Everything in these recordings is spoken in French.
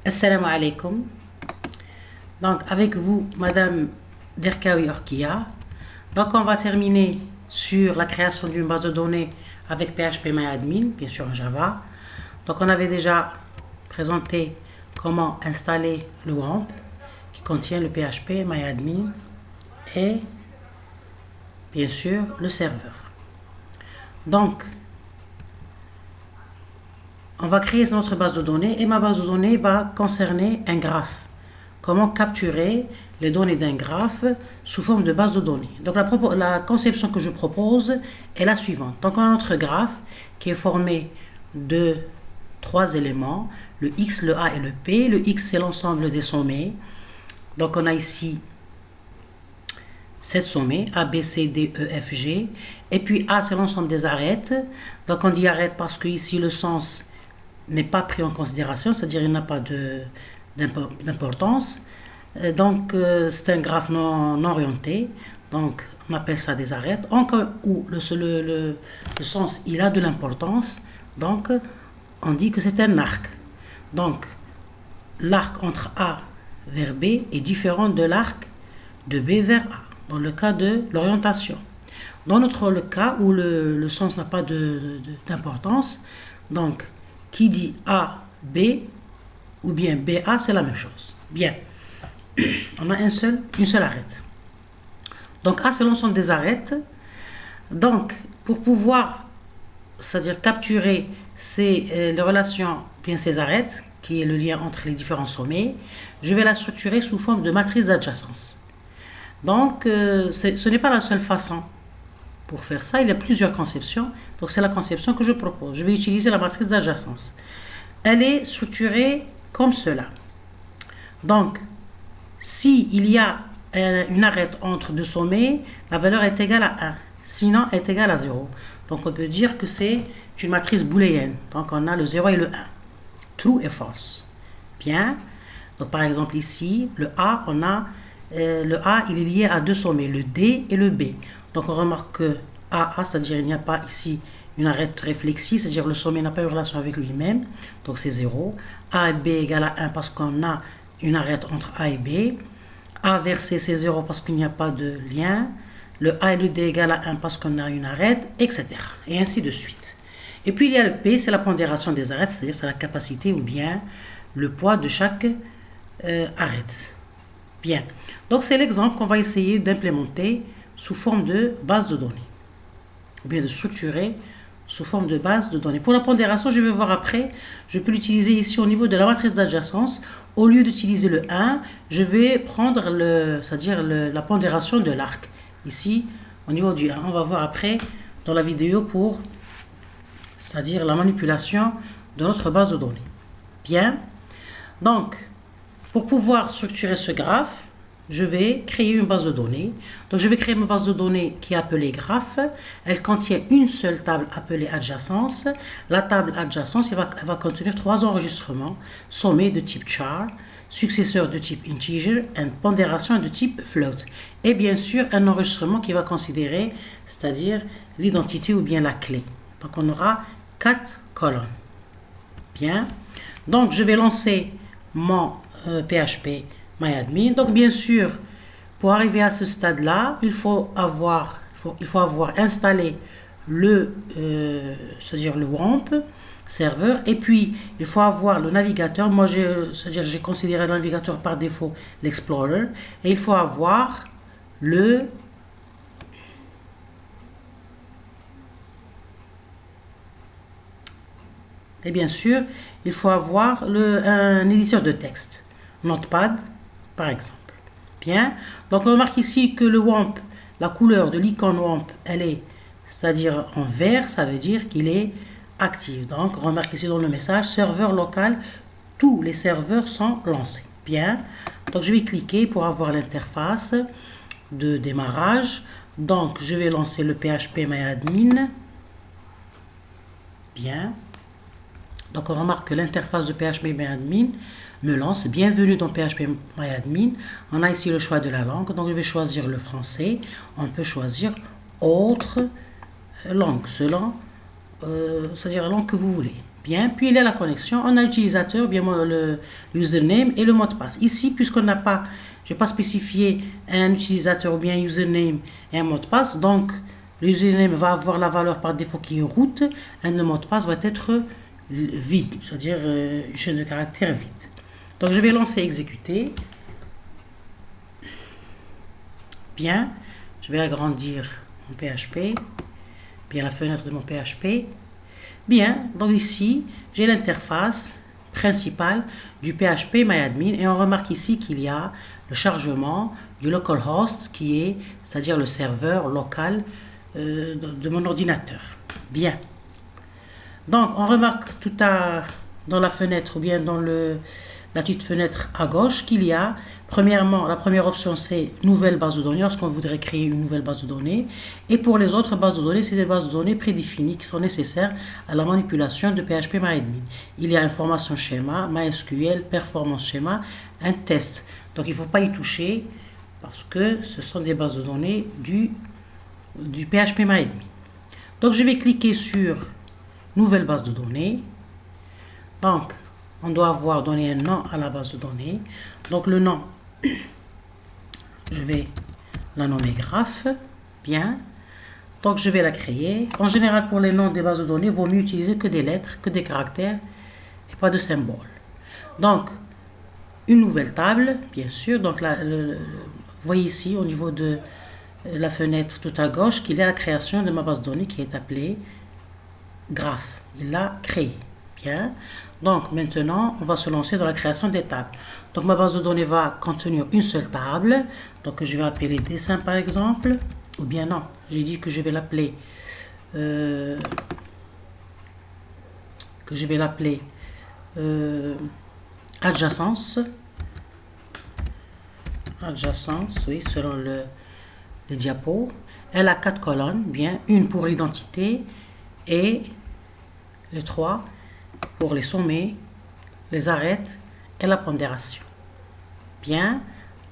Assalamu alaikum. Donc, avec vous, Madame Derkaoui Orkia. Donc, on va terminer sur la création d'une base de données avec PHP-MyAdmin, bien sûr en Java. Donc, on avait déjà présenté comment installer le WAMP qui contient le PHP-MyAdmin et bien sûr le serveur. Donc, on va créer notre base de données et ma base de données va concerner un graphe. Comment capturer les données d'un graphe sous forme de base de données. Donc la conception que je propose est la suivante. Donc on a notre graphe qui est formé de trois éléments, le X, le A et le P. Le X c'est l'ensemble des sommets. Donc on a ici 7 sommets, A, B, C, D, E, F, G. Et puis A c'est l'ensemble des arêtes. Donc on dit arête parce que ici le sens n'est pas pris en considération, c'est-à-dire il n'a pas d'importance. Donc c'est un graphe non orienté, donc on appelle ça des arêtes. En cas où le sens il a de l'importance, donc on dit que c'est un arc. Donc l'arc entre A vers B est différent de l'arc de B vers A, dans le cas de l'orientation. Dans le cas où le sens n'a pas d'importance, donc qui dit A, B ou bien BA, c'est la même chose. Bien, on a une seule arête. Donc A, c'est l'ensemble des arêtes. Donc, pour pouvoir, c'est-à-dire capturer les relations, bien ces arêtes, qui est le lien entre les différents sommets, je vais la structurer sous forme de matrice d'adjacence. Donc, ce n'est pas la seule façon. Pour faire ça, il y a plusieurs conceptions. Donc, c'est la conception que je propose. Je vais utiliser la matrice d'adjacence. Elle est structurée comme cela. Donc, si il y a une arête entre deux sommets, la valeur est égale à 1. Sinon, elle est égale à 0. Donc, on peut dire que c'est une matrice booléenne. Donc, on a le 0 et le 1. True et false. Bien. Donc, par exemple, ici, le A, le A, il est lié à deux sommets, le D et le B. Donc, on remarque que AA, c'est-à-dire il n'y a pas ici une arête réflexive, c'est-à-dire le sommet n'a pas une relation avec lui-même, donc c'est 0. A et B égale à 1 parce qu'on a une arête entre A et B. A vers C, c'est 0 parce qu'il n'y a pas de lien. Le A et le D égale à 1 parce qu'on a une arête, etc. Et ainsi de suite. Et puis il y a le P, c'est la pondération des arêtes, c'est-à-dire c'est la capacité ou bien le poids de chaque arête. Bien. Donc c'est l'exemple qu'on va essayer d'implémenter sous forme de base de données, ou bien de structurer sous forme de base de données. Pour la pondération, je vais voir après, je peux l'utiliser ici au niveau de la matrice d'adjacence. Au lieu d'utiliser le 1, je vais prendre c'est-à-dire la pondération de l'arc. Ici, au niveau du 1, on va voir après dans la vidéo pour, c'est-à-dire la manipulation de notre base de données. Bien, donc, pour pouvoir structurer ce graphe, je vais créer une base de données. Donc, je vais créer ma base de données qui est appelée graphe. Elle contient une seule table appelée adjacence. La table adjacence, elle va contenir 3 enregistrements. Sommet de type char, successeur de type integer, et pondération de type float. Et bien sûr, un enregistrement qui va considérer, c'est-à-dire l'identité ou bien la clé. Donc, on aura 4 colonnes. Bien. Donc, je vais lancer mon PHP MyAdmin. Donc bien sûr, pour arriver à ce stade-là, il faut avoir installé c'est-à-dire le WAMP serveur, et puis il faut avoir le navigateur. Moi, c'est-à-dire j'ai considéré le navigateur par défaut l'Explorer, et il faut avoir et bien sûr, il faut avoir un éditeur de texte, Notepad, par exemple. Bien. Donc, on remarque ici que le WAMP, la couleur de l'icône WAMP, elle est, c'est-à-dire en vert, ça veut dire qu'il est actif. Donc, on remarque ici dans le message, serveur local, tous les serveurs sont lancés. Bien. Donc, je vais cliquer pour avoir l'interface de démarrage. Donc, je vais lancer le PHP MyAdmin. Bien. Donc, on remarque que l'interface de PHP MyAdmin me lance. Bienvenue dans PHP MyAdmin. On a ici le choix de la langue. Donc, je vais choisir le français. On peut choisir autre langue, selon, c'est-à-dire la langue que vous voulez. Bien, puis il y a la connexion, on a l'utilisateur, bien le username et le mot de passe. Ici, puisqu'on n'a pas, je n'ai pas spécifié un utilisateur ou bien un username et un mot de passe, donc le username va avoir la valeur par défaut qui est root, et le mot de passe va être vide, c'est-à-dire une chaîne de caractères vide. Donc je vais lancer exécuter. Bien, je vais agrandir mon PHP, bien la fenêtre de mon PHP. Bien, donc ici, j'ai l'interface principale du PHP MyAdmin et on remarque ici qu'il y a le chargement du localhost qui est, c'est-à-dire le serveur local de mon ordinateur. Bien. Donc, on remarque dans la fenêtre ou bien dans la petite fenêtre à gauche qu'il y a, premièrement, la première option c'est nouvelle base de données, lorsqu'on voudrait créer une nouvelle base de données. Et pour les autres bases de données, c'est des bases de données prédéfinies qui sont nécessaires à la manipulation de PHP MyAdmin. Il y a information schéma, MySQL, performance schéma, un test. Donc il ne faut pas y toucher parce que ce sont des bases de données du PHP MyAdmin. Donc je vais cliquer sur nouvelle base de données. Donc on doit avoir donné un nom à la base de données. Donc le nom, je vais la nommer graphe. Bien. Donc je vais la créer. En général, pour les noms des bases de données, il vaut mieux utiliser que des lettres, que des caractères et pas de symboles. Donc, une nouvelle table, bien sûr. Donc vous voyez ici au niveau de la fenêtre tout à gauche qu'il y a la création de ma base de données qui est appelée graphe. Il l'a créée. Bien. Donc maintenant, on va se lancer dans la création des tables. Donc ma base de données va contenir une seule table. Donc je vais appeler dessin par exemple. Ou bien non, j'ai dit que je vais l'appeler adjacence. Adjacence, oui, selon le diapo. Elle a 4 colonnes, bien, une pour l'identité et les 3 pour les sommets, les arêtes et la pondération. Bien,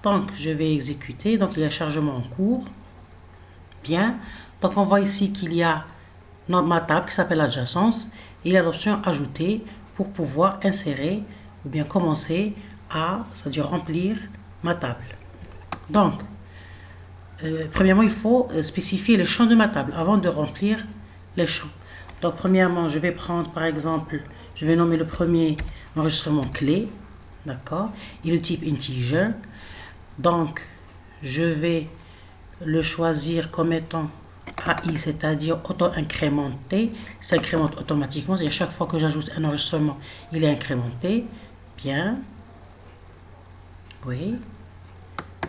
donc je vais exécuter, donc il y a chargement en cours. Bien, donc on voit ici qu'il y a ma table qui s'appelle adjacence et il y a l'option ajouter pour pouvoir insérer ou bien commencer à, c'est-à-dire remplir ma table. Donc, premièrement, il faut spécifier les champs de ma table avant de remplir les champs. Donc, premièrement, je vais prendre par exemple, je vais nommer le premier enregistrement clé, d'accord, et le type integer. Donc, je vais le choisir comme étant AI, c'est-à-dire auto-incrémenté. Il s'incrémente automatiquement, c'est-à-dire chaque fois que j'ajoute un enregistrement, il est incrémenté. Bien. Oui.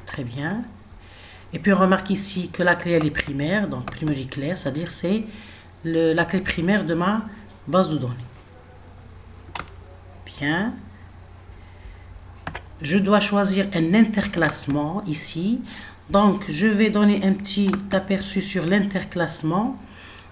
Très bien. Et puis on remarque ici que la clé elle est primaire, donc primary claire, c'est-à-dire c'est la clé primaire de ma base de données. Bien. Je dois choisir un interclassement ici. Donc, je vais donner un petit aperçu sur l'interclassement.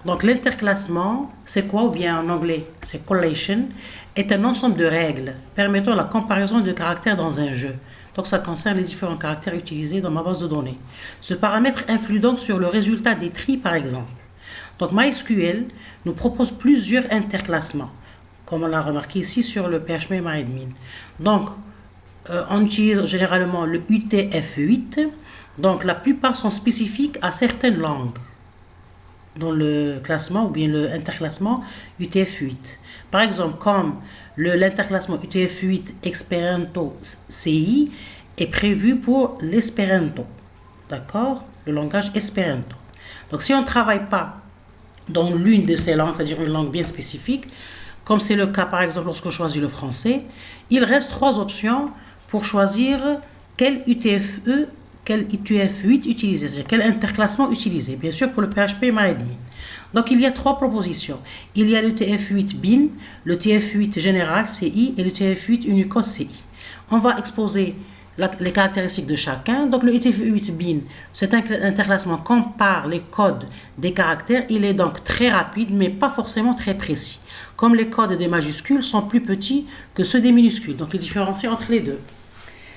Donc, l'interclassement, c'est quoi? Ou bien en anglais, c'est collation, est un ensemble de règles permettant la comparaison de caractères dans un jeu. Donc, ça concerne les différents caractères utilisés dans ma base de données. Ce paramètre influe donc sur le résultat des tris, par exemple. Donc, MySQL nous propose plusieurs interclassements, comme on l'a remarqué ici sur le PHP MyAdmin. Donc, on utilise généralement le UTF-8. Donc, la plupart sont spécifiques à certaines langues dans le classement ou bien l'interclassement UTF-8. Par exemple, comme l'interclassement UTF-8 Esperanto CI est prévu pour l'Esperanto, d'accord, le langage Esperanto. Donc, si on ne travaille pas dans l'une de ces langues, c'est-à-dire une langue bien spécifique, comme c'est le cas par exemple lorsqu'on choisit le français, il reste 3 options pour choisir quel UTF-8 utiliser, c'est-à-dire quel interclassement utiliser, bien sûr pour le PHP MyAdmin. Donc il y a 3 propositions. Il y a le TF8 bin, le TF8 général CI et le TF8 Unicode CI. On va exposer les caractéristiques de chacun. Donc le TF8 bin, cet interclassement compare les codes des caractères. Il est donc très rapide mais pas forcément très précis. Comme les codes des majuscules sont plus petits que ceux des minuscules, donc il différencie entre les deux.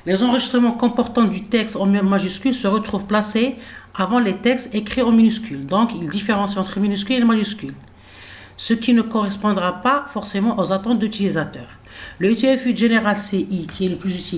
Les enregistrements comportant du texte en majuscules se retrouvent placés avant les textes écrits en minuscules. Donc, il différencie entre minuscules et majuscules. ce qui ne correspondra pas forcément aux attentes d'utilisateurs. Le UTF-8 General CI, qui est le plus utilisé,